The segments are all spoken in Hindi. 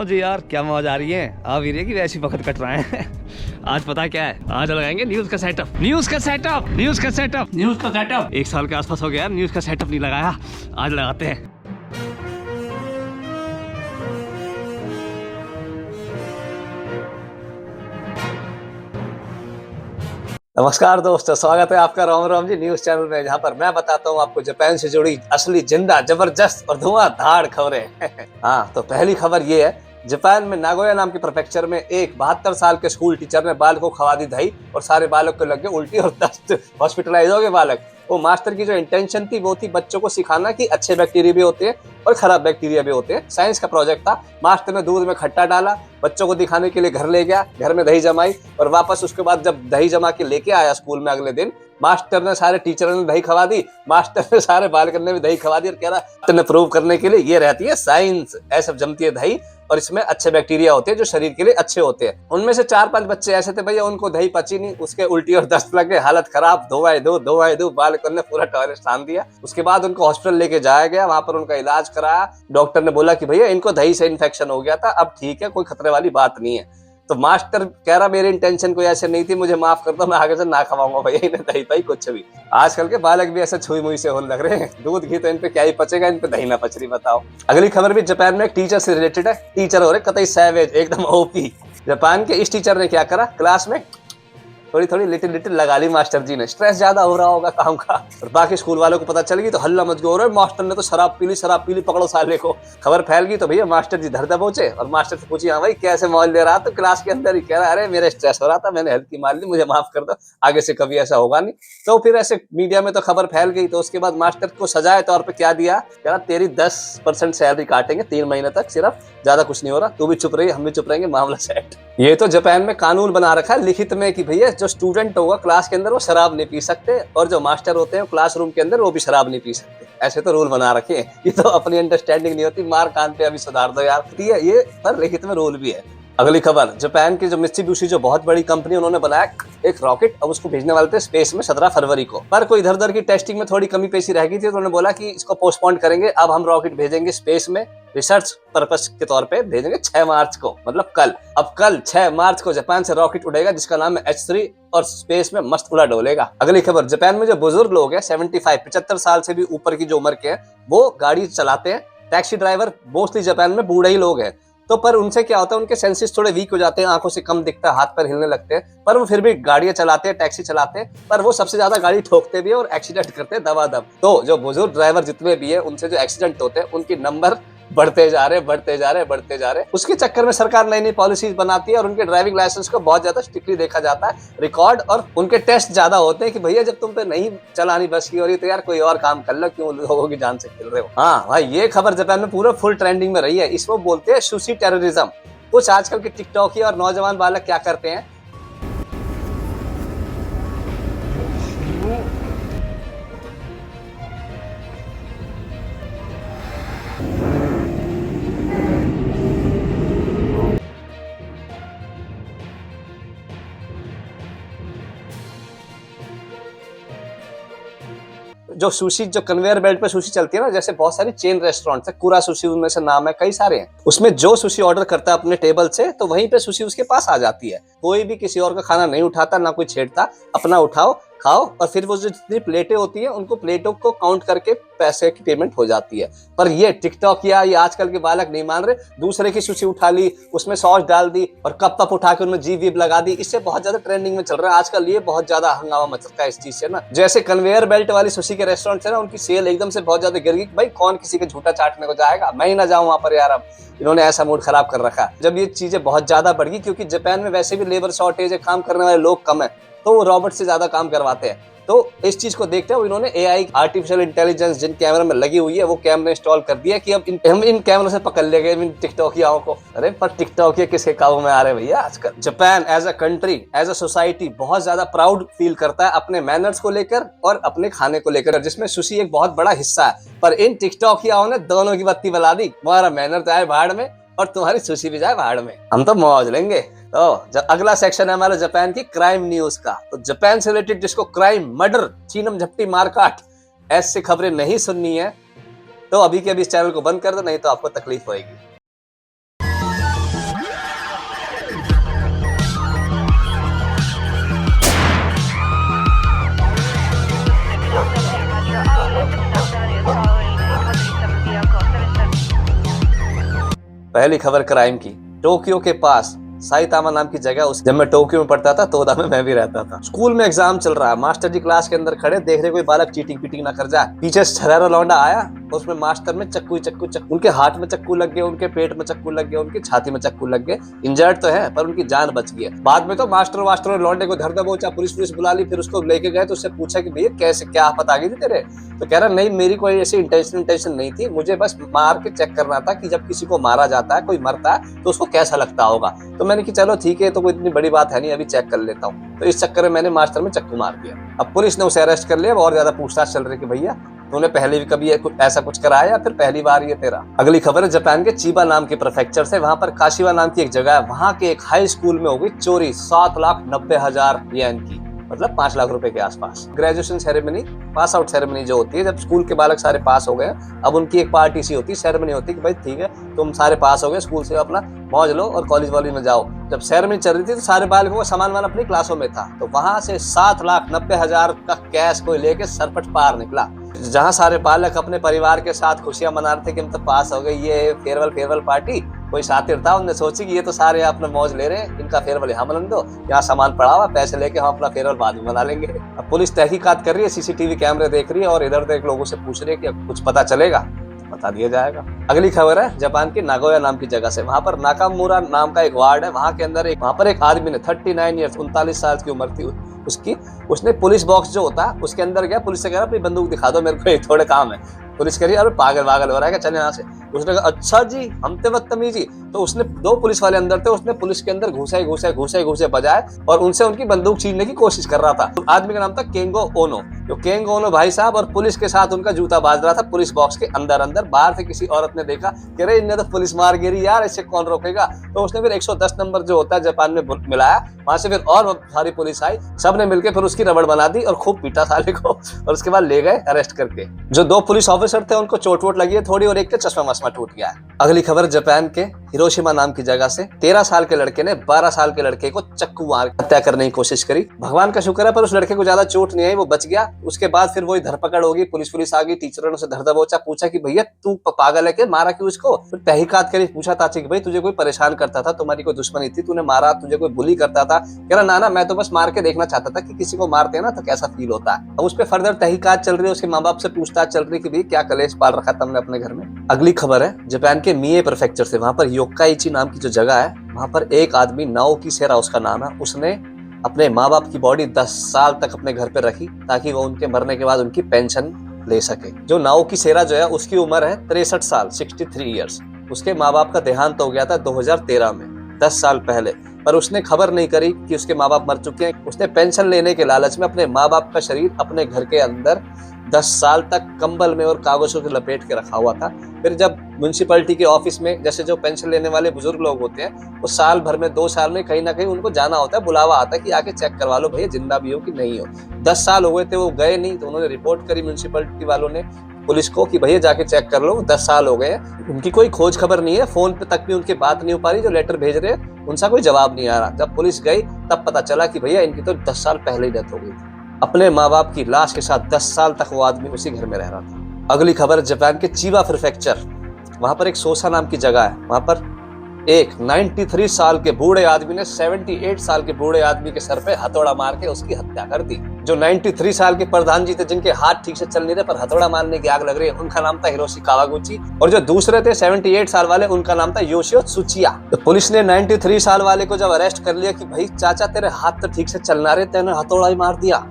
बताओ जी यार, क्या मौज आ रही है। आ भी रही है कि वैसे वक्त कट रहा है। आज पता क्या है, आज लगाएंगे न्यूज का सेटअप। न्यूज का सेटअप, न्यूज का सेटअप, न्यूज का सेटअप। 1 साल के आसपास हो गया यार न्यूज का सेटअप नहीं लगाया, आज लगाते हैं। नमस्कार दोस्तों, स्वागत है आपका राम राम जी न्यूज चैनल में, जहां पर मैं बताता हूं आपको जापान से जुड़ी असली जिंदा जबरदस्त और धुआंधार खबरें। हाँ, तो पहली खबर ये है, जापान में नागोया नाम के प्रेफेक्चर में एक 72 साल के स्कूल टीचर ने बालक को खवा दी दही और सारे बालक को लग गए उल्टी और दस्त। हॉस्पिटलाइज हो गए बालक। वो मास्टर की जो इंटेंशन थी वो थी बच्चों को सिखाना कि अच्छे बैक्टीरिया भी होते हैं और खराब बैक्टीरिया भी होते हैं। साइंस का प्रोजेक्ट था। मास्टर ने दूध में खट्टा डाला, बच्चों को दिखाने के लिए घर ले गया, घर में दही जमाई और वापस उसके बाद जब दही जमा के लेके आया स्कूल में अगले दिन, मास्टर ने सारे टीचरों ने दही खवा दी, मास्टर ने सारे बालकों ने भी दही खवा दी और कह रहा प्रूव करने के लिए ये रहती है साइंस, ऐसे जमती है दही और इसमें अच्छे बैक्टीरिया होते हैं जो शरीर के लिए अच्छे होते हैं। उनमें से 4-5 बच्चे ऐसे थे भैया, उनको दही पची नहीं, उसके उल्टी और दस्त लग गए, हालत खराब, धोवाए दो बालकों ने पूरा टॉयलेट छान दिया। उसके बाद उनको हॉस्पिटल लेके जाया गया, वहां पर उनका इलाज कराया। डॉक्टर ने बोला कि भैया इनको दही से इन्फेक्शन हो गया था, अब ठीक है, कोई खतरे वाली बात नहीं है। तो मास्टर कह रहा मेरी इंटेंशन कोई ऐसे नहीं थी, मुझे माफ कर दो, मैं आगे से ना खवाऊंगा भैया इन्हें दही पाई कुछ भी। आजकल के बालक भी ऐसे छुई मुई से होने लग रहे हैं, दूध घी तो इन पे क्या ही पचेगा, इन पे दही ना पच रही, बताओ। अगली खबर भी जापान में एक टीचर से रिलेटेड है। टीचर हो रहे कतई सैवेज, एकदम ओपी। जापान के इस टीचर ने क्या करा, क्लास में थोड़ी थोड़ी लिटिल लगा ली मास्टर जी ने। स्ट्रेस ज्यादा हो रहा होगा काम का और बाकी स्कूल वालों को पता चल गई तो हल्ला मच गया, मास्टर ने तो शराब पी ली, पकड़ो साले को। खबर फैल गई तो भैया मास्टर जी धरते पहुंचे और मास्टर से पूछी, हाँ भाई कैसे मौज ले रहा, तो क्लास के अंदर ही कह रहा अरे मेरा स्ट्रेस हो रहा था, मैंने हल्की मार ली, मुझे माफ कर दो, आगे से कभी ऐसा होगा नहीं। तो फिर ऐसे मीडिया में तो खबर फैल गई। तो उसके बाद मास्टर को सजा तौर पर क्या दिया, कह रहा तेरी 10% सैलरी काटेंगे 3 महीने तक, सिर्फ, ज्यादा कुछ नहीं हो रहा, तू भी चुप रही, हम भी चुप रहेंगे, मामला सेट। ये तो जापान में कानून बना रखा है लिखित में कि भैया जो स्टूडेंट होगा क्लास के अंदर वो शराब नहीं पी सकते और जो मास्टर होते हैं क्लासरूम के अंदर वो भी शराब नहीं पी सकते। ऐसे तो रूल बना रखे हैं। ये तो अपनी अंडरस्टैंडिंग नहीं होती, मार कान पे अभी सुधार दो यार, ये पर लिखित में रूल भी है। अगली खबर, जापान की जो मित्सुबिशी जो बहुत बड़ी कंपनी, उन्होंने बनाया एक रॉकेट, अब उसको भेजने वाले थे स्पेस में 17 फरवरी को, पर कोई इधर उधर की टेस्टिंग में थोड़ी कमी पेशी रह गई थी, तो उन्होंने बोला कि इसको पोस्टपोन करेंगे, अब हम रॉकेट भेजेंगे स्पेस में रिसर्च पर्पस के तौर पे, भेजेंगे 6 मार्च को, मतलब कल। अब कल 6 मार्च को जापान से रॉकेट उड़ेगा जिसका नाम है H3 और स्पेस में मस्त उड़ा डोलेगा। अगली खबर, जापान में जो बुजुर्ग लोग हैं 75 साल से भी ऊपर की जो उम्र के हैं, वो गाड़ी चलाते हैं। टैक्सी ड्राइवर मोस्टली जापान में बूढ़े ही लोग हैं, तो पर उनसे क्या होता है, उनके सेंसेस थोड़े वीक हो जाते हैं, आंखों से कम दिखता है, हाथ पैर हिलने लगते हैं, पर वो फिर भी गाड़ियां चलाते हैं, टैक्सी चलाते हैं, पर वो सबसे ज्यादा गाड़ी ठोकते भी है और एक्सीडेंट करते हैं दबादब। तो जो बुजुर्ग ड्राइवर जितने भी है उनसे जो एक्सीडेंट होते हैं उनकी नंबर बढ़ते जा रहे। उसके चक्कर में सरकार नई नई पॉलिसीज बनाती है और उनके ड्राइविंग लाइसेंस को बहुत ज्यादा स्ट्रिक्टली देखा जाता है, रिकॉर्ड और उनके टेस्ट ज्यादा होते हैं कि भैया जब तुम पे नहीं चलानी बस की हो रही तो यार कोई और काम कर लो, क्यों लोगों की जान से खेल रहे हो। हाँ भाई, ये खबर जापान में पूरा फुल ट्रेंडिंग में रही है। इसको बोलते हैं सुशी टेररिज्म। कुछ आजकल के टिकटॉक और नौजवान बालक क्या करते हैं, जो सुशी, जो कन्वेयर बेल्ट पे सुशी चलती है ना, जैसे बहुत सारी चेन रेस्टोरेंट्स है, कुरा सुशी उनमें से नाम है, कई सारे हैं, उसमें जो सुशी ऑर्डर करता है अपने टेबल से तो वहीं पे सुशी उसके पास आ जाती है। कोई भी किसी और का खाना नहीं उठाता, ना कोई छेड़ता, अपना उठाओ खाओ और फिर वो जो जितनी प्लेटें होती हैं उनको प्लेटों को काउंट करके पैसे की पेमेंट हो जाती है। पर ये टिकटॉक या ये आजकल के बालक नहीं मान रहे, दूसरे की सुशी उठा ली, उसमें सॉस डाल दी और कप तप उठा के उनमें जीभ वीब लगा दी। इससे बहुत ज्यादा ट्रेंडिंग में चल रहा है आजकल, ये बहुत ज्यादा हंगामा मच रहा है इस चीज से ना। जैसे कन्वेयर बेल्ट वाली सुशी के रेस्टोरेंट है ना, उनकी सेल एकदम से बहुत ज्यादा गिर गई। भाई कौन किसी के झूठा चाटने को जाएगा, मैं ही ना जाऊं वहां पर यार। अब इन्होंने ऐसा मूड खराब कर रखा है। जब ये चीजें बहुत ज्यादा बढ़ गई, क्योंकि जापान में वैसे भी लेबर शॉर्टेज है, काम करने वाले लोग कम है, तो वो रॉबोट से ज्यादा काम करवाते हैं। तो इस चीज को देखते हुए इन्होंने एआई, आर्टिफिशियल इंटेलिजेंस जिन कैमरा में लगी हुई है वो कैमरा इंस्टॉल कर दिया कि अब हम इन कैमरों से पकड़ लेंगे इन टिकटॉकियाओं को। अरे पर टिकटॉकिया किसके काबू में आ रहे हैं भैया आजकल। Japan as a country, as a society बहुत ज्यादा प्राउड फील करता है अपने मैनर्स को लेकर और अपने खाने को लेकर, जिसमें सुशी एक बहुत बड़ा हिस्सा है। पर इन टिकटॉकियाओं ने दोनों की बत्ती बला दी, तुम्हारा मैनर जाए भाड़ में और तुम्हारी सुशी भी जाए भाड़ में, हम तो मौज लेंगे। तो अगला सेक्शन है हमारा जापान की क्राइम न्यूज का। तो जापान से रिलेटेड जिसको क्राइम, मर्डर, छीनम झपटी, मारकाट ऐसी खबरें नहीं सुननी है तो अभी के अभी इस चैनल को बंद कर दो, नहीं तो आपको तकलीफ होगी। पहली खबर क्राइम की। टोक्यो के पास साइतामा नाम की जगह, उस जब मैं टोक्यो में पढ़ता था तोदा में मैं भी रहता था। स्कूल में एग्जाम चल रहा है, मास्टर जी क्लास के अंदर खड़े, देख रहे कोई बालक चीटिंग पीटिंग ना कर जाए। पीछे छरेरा लौंडा आया, उसमें मास्टर में चक्कू चक्कू चक्कू, उनके हाथ में चक्कू लग गए, उनके पेट में चक्कू लग गए, उनकी छाती में चक्कू लग गए। इंजर्ड तो है पर उनकी जान बच गई है। बाद में तो मास्टर ने लौंडे को धर दबोचा, पुलिस बुला ली, फिर उसको लेके गए तो उससे पूछा कि भैया कैसे क्या आफत आ गई थी तेरे? तो कह रहा नहीं मेरी कोई ऐसी इंटेंशन नहीं थी, मुझे बस मार के चेक करना था कि जब किसी को मारा जाता है, कोई मरता है तो उसको कैसा लगता होगा। तो मैंने कि चलो ठीक है, तो कोई इतनी बड़ी बात है नहीं, अभी चेक कर लेता हूँ। तो इस चक्कर में मैंने मास्टर में चक्कू मार दिया। अब पुलिस ने उसे अरेस्ट कर लिया। और ज्यादा पूछताछ चल रही कि भैया तूने पहले भी कभी ऐसा कुछ कराया या फिर पहली बार ये तेरा? अगली खबर है जापान के चीबा नाम के प्रेफेक्चर से। वहां पर काशिवा नाम की एक जगह है, वहां के एक हाई स्कूल में हो गई चोरी 7,90,000 येन की, मतलब 5 लाख रुपए के आसपास। Graduation ceremony, pass out ceremony जो होती है, जब स्कूल के बालक सारे पास हो गए, अब उनकी एक पार्टी सी होती है, सेरेमनी होती है कि भाई ठीक है तुम सारे पास हो गए, स्कूल से अपना मौज लो और कॉलेज वॉलेज में जाओ। जब सेरेमनी चल रही थी तो सारे बालकों का सामान वाला अपनी क्लासों में था, तो वहां से 7,90,000 का कैश कोई लेके सरपट पार निकला। जहां सारे बालक अपने परिवार के साथ खुशियां मना रहे थे कि हम तो पास हो गए, ये फेयरवेल पार्टी, कोई शातिर था, उन्होंने सोची कि ये तो सारे अपना मौज ले रहे हैं, इनका फेयरवेल यहाँ मना दो, यहाँ सामान पड़ा हुआ, पैसे लेके हम अपना फेयरवेल बाद में मना लेंगे। अब पुलिस तहकीकात कर रही है, सीसीटीवी कैमरे देख रही है और इधर उधर लोगों से पूछ रही है कि कुछ पता चलेगा, बता दिया जाएगा। अगली खबर है जापान की नागोया नाम की जगह से। वहां पर नाकामुरा नाम का एक वार्ड है, वहां के अंदर एक आदमी ने 39 ईयर्स 39 साल की उम्र थी उसकी, उसने पुलिस बॉक्स जो होता है उसके अंदर गया, पुलिस से कह रहा अपनी बंदूक दिखा दो मेरे को, थोड़े काम है। पुलिस कह रही अरे पागल हो रहा है क्या, चल यहाँ से। उसने कहा अच्छा जी हम ते बदतमीजी। तो उसने 2 पुलिस वाले अंदर थे, उसने पुलिस के अंदर घुसे बजाए और उनसे उनकी बंदूक छीनने की कोशिश कर रहा था। तो आदमी का नाम था केंगो ओनो। जो केंगो ओनो भाई साहब और पुलिस के साथ उनका जूता बाज रहा था पुलिस बॉक्स के अंदर। बाहर से किसी औरत ने देखा कि अरे इन्हें तो पुलिस मार गिरी यार, इससे कौन रोकेगा। तो उसने फिर 110 नंबर जो होता है जापान में मिलाया, वहां से फिर और सारी पुलिस आई, सबने मिलकर फिर उसकी रबड़ बना दी और खूब पीटा साले को, और उसके बाद ले गए अरेस्ट करके। जो 2 पुलिस ऑफिसर थे उनको चोट वोट लगी है थोड़ी, और एक का चश्मा वश्मा टूट गया है। अगली खबर जापान के हिरोशिमा नाम की जगह से। 13 साल के लड़के ने 12 साल के लड़के को चक्कू मार हत्या करने की कोशिश करी। भगवान का शुक्र है पर उस लड़के को ज्यादा चोट नहीं आई, वो बच गया। उसके बाद फिर वही धरपकड़ होगी, पुलिस आ गई, टीचरों ने उसे धर दबोचा, पूछा कि भैया तू पागल है क्या, मारा क्यों उसको? फिर तहकीकात करी, पूछा ताची कि भाई तुझे कोई परेशान करता था, तुम्हारी कोई दुश्मनी थी, तूने मारा, तुझे कोई बुली करता था? कह रहा ना मैं तो बस मार के देखना चाहता था कि किसी को मारते हैं ना तो कैसा फील होता है। अब उस पर फर्दर तहकीकात चल रही है, उसके माँ बाप से पूछताछ चल रही है कि भाई क्या कलेश पाल रखा तुमने अपने घर में। अगली खबर है जापान के मिए प्रेफेक्चर से। वहां पर योक्काइची नाम की जो जगह है, वहां पर एक आदमी नाओकी सेरा उसका नाम है, उसने अपने माँ बाप की बॉडी 10 साल तक अपने घर पे रखी ताकि वो उनके मरने के बाद उनकी पेंशन ले सके। जो नाओकी सेरा जो है उसकी उम्र है 63 साल 63 ईयर्स। उसके माँ बाप का देहांत हो गया था 2013 में, 10 साल पहले, पर उसने खबर नहीं करी कि उसके माँ बाप मर चुके हैं। उसने पेंशन लेने के लालच में अपने माँ बाप का शरीर अपने घर के अंदर 10 साल तक कंबल में और कागजों के लपेट के रखा हुआ था। फिर जब म्युनिसिपैलिटी के ऑफिस में, जैसे जो पेंशन लेने वाले बुजुर्ग लोग होते हैं, वो साल भर में 2 साल में कहीं ना कहीं उनको जाना होता है, बुलावा आता है कि आके चेक करवा लो भैया जिंदा भी हो कि नहीं हो। 10 साल हो गए थे वो गए नहीं, तो उन्होंने रिपोर्ट करी म्युनिसिपैलिटी वालों ने पुलिस को कि भैया जाके चेक कर लो, 10 साल हो गए, उनकी कोई खोज खबर नहीं है, फोन पे तक भी उनकी बात नहीं हो पा रही, जो लेटर भेज रहे हैं उनका कोई जवाब नहीं आ रहा। जब पुलिस गई तब पता चला कि भैया इनकी तो 10 साल पहले ही डेथ हो गई थी। अपने माँ बाप की लाश के साथ 10 साल तक वो आदमी उसी घर में रह रहा था। अगली खबर जापान के चीबा प्रेफेक्चर। वहां पर एक सोसा नाम की जगह है, वहां पर एक 93 साल के बूढ़े आदमी ने 78 साल के बूढ़े आदमी के सर पे हथौड़ा मार के उसकी हत्या कर दी। जो 93 साल के प्रधान जी थे, जिनके हाथ ठीक से चल नहीं रहे पर हथौड़ा मारने की आग लग रही है, उनका नाम था हिरोशी कावागुची। और जो दूसरे थे 78 साल वाले, उनका नाम था योशियो त्सुचिया। तो पुलिस ने 93 साल वाले को जब अरेस्ट कर लिया कि भाई चाचा तेरे हाथ तो ठीक से चल ना रहे, तेने हथौड़ा ही मार दिया।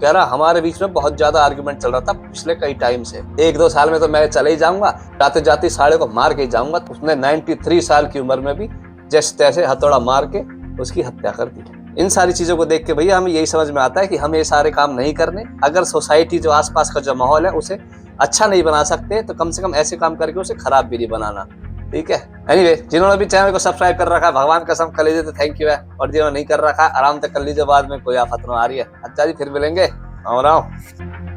कह रहा हमारे बीच में बहुत ज्यादा आर्गुमेंट चल रहा था पिछले कई टाइम से, 1-2 साल में तो मैं चले ही जाऊंगा, जाते जाते साले को मार के ही जाऊंगा। तो उसने 93 साल की उम्र में भी जैसे तैसे हथौड़ा मार के उसकी हत्या कर दी। इन सारी चीजों को देख के भैया हमें यही समझ में आता है कि हम ये सारे काम नहीं करने। अगर सोसाइटी जो आसपास का जो माहौल है उसे अच्छा नहीं बना सकते, तो कम से कम ऐसे काम करके उसे खराब भी नहीं बनाना, ठीक है। एनीवे, जिन्होंने भी चैनल को सब्सक्राइब कर रखा है, भगवान कसम कर लीजिए तो थैंक यू है, और जिन्होंने नहीं कर रखा आराम से कर लीजिए, बाद में कोई आफत ना आ रही है। अच्छा जी, फिर मिलेंगे, राम राम।